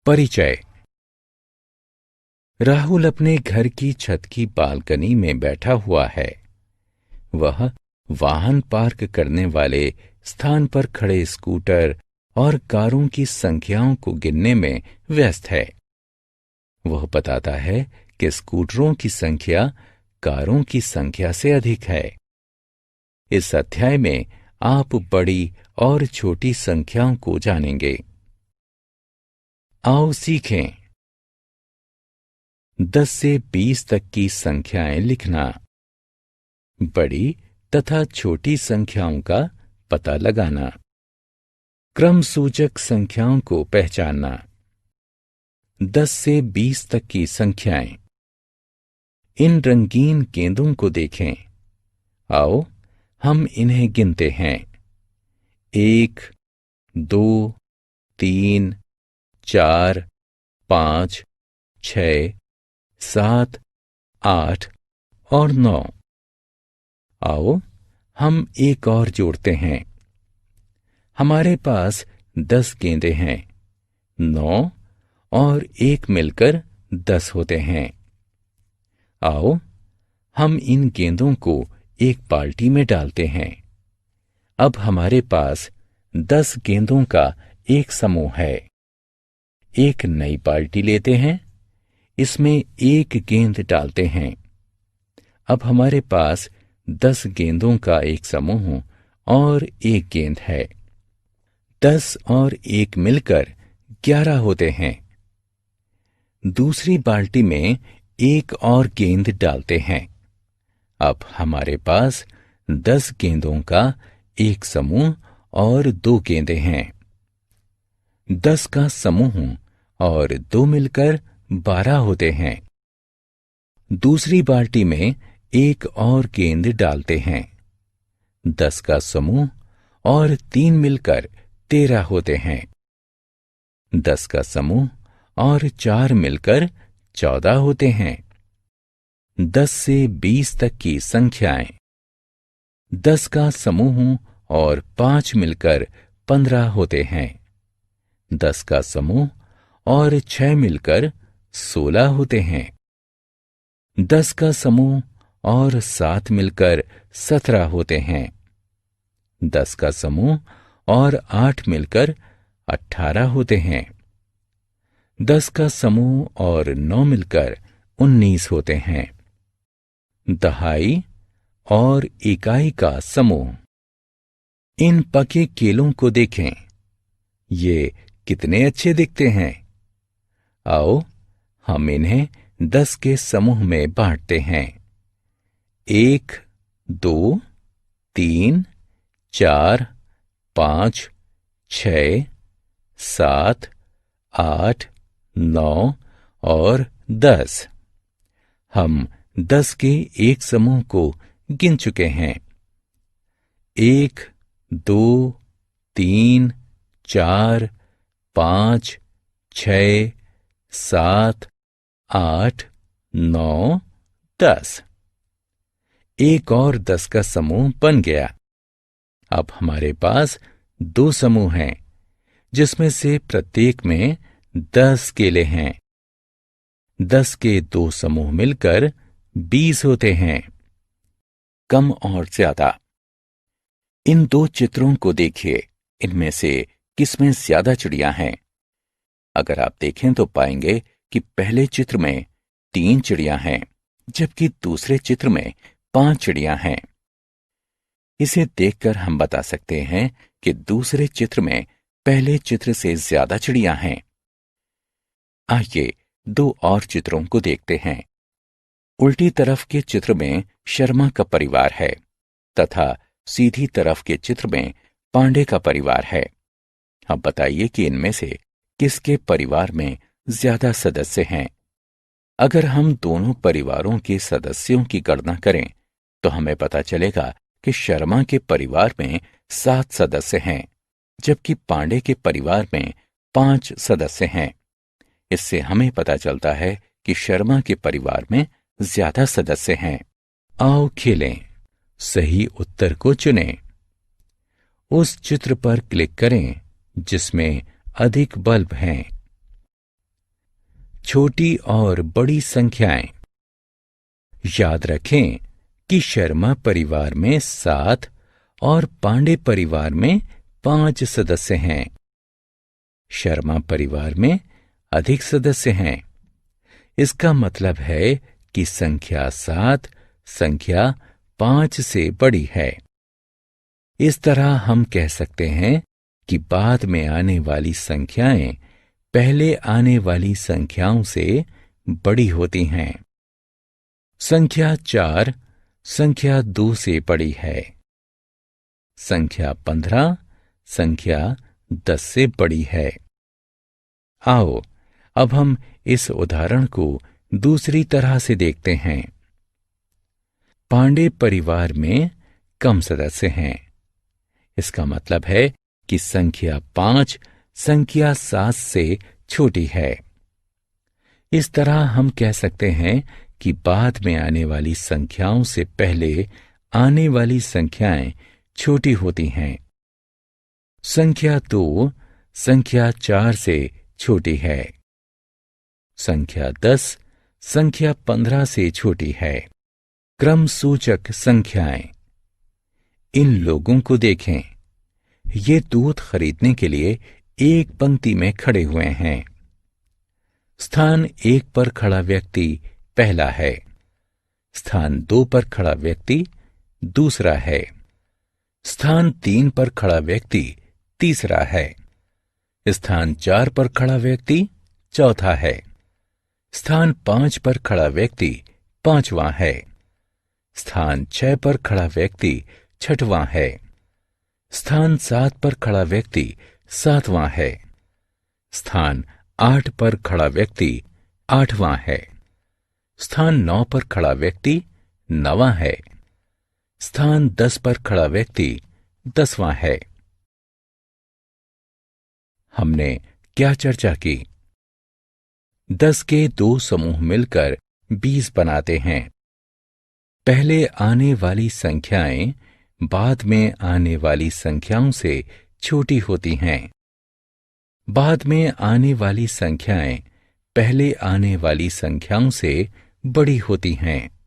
परिचय। राहुल अपने घर की छत की बालकनी में बैठा हुआ है। वह वाहन पार्क करने वाले स्थान पर खड़े स्कूटर और कारों की संख्याओं को गिनने में व्यस्त है। वह बताता है कि स्कूटरों की संख्या कारों की संख्या से अधिक है। इस अध्याय में आप बड़ी और छोटी संख्याओं को जानेंगे। आओ सीखें। 10 से 20 तक की संख्याएं लिखना। बड़ी तथा छोटी संख्याओं का पता लगाना। क्रम सूचक संख्याओं को पहचानना। 10 से 20 तक की संख्याएं। इन रंगीन गेंदों को देखें। आओ हम इन्हें गिनते हैं। 1, 2, 3, 4, 5, 6, 7, 8 और 9। आओ हम एक और जोड़ते हैं। हमारे पास 10 गेंदें हैं। 9 और 1 मिलकर 10 होते हैं। आओ हम इन गेंदों को एक बाल्टी में डालते हैं। अब हमारे पास 10 गेंदों का एक समूह है। एक नई बाल्टी लेते हैं। इसमें एक गेंद डालते हैं। अब हमारे पास 10 गेंदों का एक समूह और एक गेंद है। 10 और 1 मिलकर 11 होते हैं। दूसरी बाल्टी में एक और गेंद डालते हैं। अब हमारे पास 10 गेंदों का एक समूह और 2 गेंदें हैं। 10 का समूह और 2 मिलकर 12 होते हैं। दूसरी बाल्टी में एक और गेंद डालते हैं। 10 का समूह और 3 मिलकर 13 होते हैं। 10 का समूह और 4 मिलकर 14 होते हैं। 10 से 20 तक की संख्याएं। 10 का समूह और 5 मिलकर 15 होते हैं। 10 का समूह और 6 मिलकर 16 होते हैं। 10 का समूह और 7 मिलकर 17 होते हैं। 10 का समूह और 8 मिलकर 18 होते हैं। 10 का समूह और 9 मिलकर 19 होते हैं। दहाई और इकाई का समूह। इन पके केलों को देखें। ये कितने अच्छे दिखते हैं। आओ हम इन्हें 10 के समूह में बांटते हैं। 1, 2, 3, 4, 5, 6, 7, 8, 9 और 10। हम 10 के एक समूह को गिन चुके हैं। 1, 2, 3, 4, 5, 6, 7, 8, 9, 10। एक और 10 का समूह बन गया। अब हमारे पास 2 समूह हैं, जिसमें से प्रत्येक में 10 केले हैं। 10 के 2 समूह मिलकर 20 होते हैं। कम और ज्यादा। इन 2 चित्रों को देखिए। इनमें से किसमें ज्यादा चिड़िया हैं? अगर आप देखें तो पाएंगे कि पहले चित्र में 3 चिड़िया हैं, जबकि दूसरे चित्र में 5 चिड़िया हैं। इसे देखकर हम बता सकते हैं कि दूसरे चित्र में पहले चित्र से ज्यादा चिड़िया हैं। आइए 2 और चित्रों को देखते हैं। उल्टी तरफ के चित्र में शर्मा का परिवार है तथा सीधी तरफ के चित्र में पांडे का परिवार है। अब बताइए कि इनमें से किसके परिवार में ज्यादा सदस्य हैं। अगर हम दोनों परिवारों के सदस्यों की गणना करें तो हमें पता चलेगा कि शर्मा के परिवार में 7 सदस्य हैं, जबकि पांडे के परिवार में 5 सदस्य हैं। इससे हमें पता चलता है कि शर्मा के परिवार में ज्यादा सदस्य हैं। आओ खेलें। सही उत्तर को चुनें। उस चित्र पर क्लिक करें जिसमें अधिक बल्ब हैं। छोटी और बड़ी संख्याएं। याद रखें कि शर्मा परिवार में 7 और पांडे परिवार में 5 सदस्य हैं। शर्मा परिवार में अधिक सदस्य हैं। इसका मतलब है कि संख्या 7 संख्या 5 से बड़ी है। इस तरह हम कह सकते हैं कि बाद में आने वाली संख्याएं पहले आने वाली संख्याओं से बड़ी होती हैं। संख्या 4 संख्या 2 से बड़ी है। संख्या 15 संख्या 10 से बड़ी है। आओ अब हम इस उदाहरण को दूसरी तरह से देखते हैं। पांडे परिवार में कम सदस्य हैं। इसका मतलब है कि संख्या 5 संख्या 7 से छोटी है। इस तरह हम कह सकते हैं कि बाद में आने वाली संख्याओं से पहले आने वाली संख्याएं छोटी होती हैं। संख्या 2 संख्या 4 से छोटी है। संख्या 10 संख्या 15 से छोटी है। क्रम सूचक संख्याएं। इन लोगों को देखें। ये दूध खरीदने के लिए एक पंक्ति में खड़े हुए हैं। स्थान 1 पर खड़ा व्यक्ति पहला है। स्थान 2 पर खड़ा व्यक्ति दूसरा है। स्थान 3 पर खड़ा व्यक्ति तीसरा है। स्थान 4 पर खड़ा व्यक्ति चौथा है। स्थान 5 पर खड़ा व्यक्ति पांचवां है। स्थान 6 पर खड़ा व्यक्ति छठवां है। स्थान 7 पर खड़ा व्यक्ति सातवां है। स्थान 8 पर खड़ा व्यक्ति आठवां है। स्थान 9 पर खड़ा व्यक्ति नवां है। स्थान 10 पर खड़ा व्यक्ति 10वां है। हमने क्या चर्चा की? 10 के 2 समूह मिलकर 20 बनाते हैं। पहले आने वाली संख्याएं बाद में आने वाली संख्याओं से छोटी होती हैं। बाद में आने वाली संख्याएं पहले आने वाली संख्याओं से बड़ी होती हैं।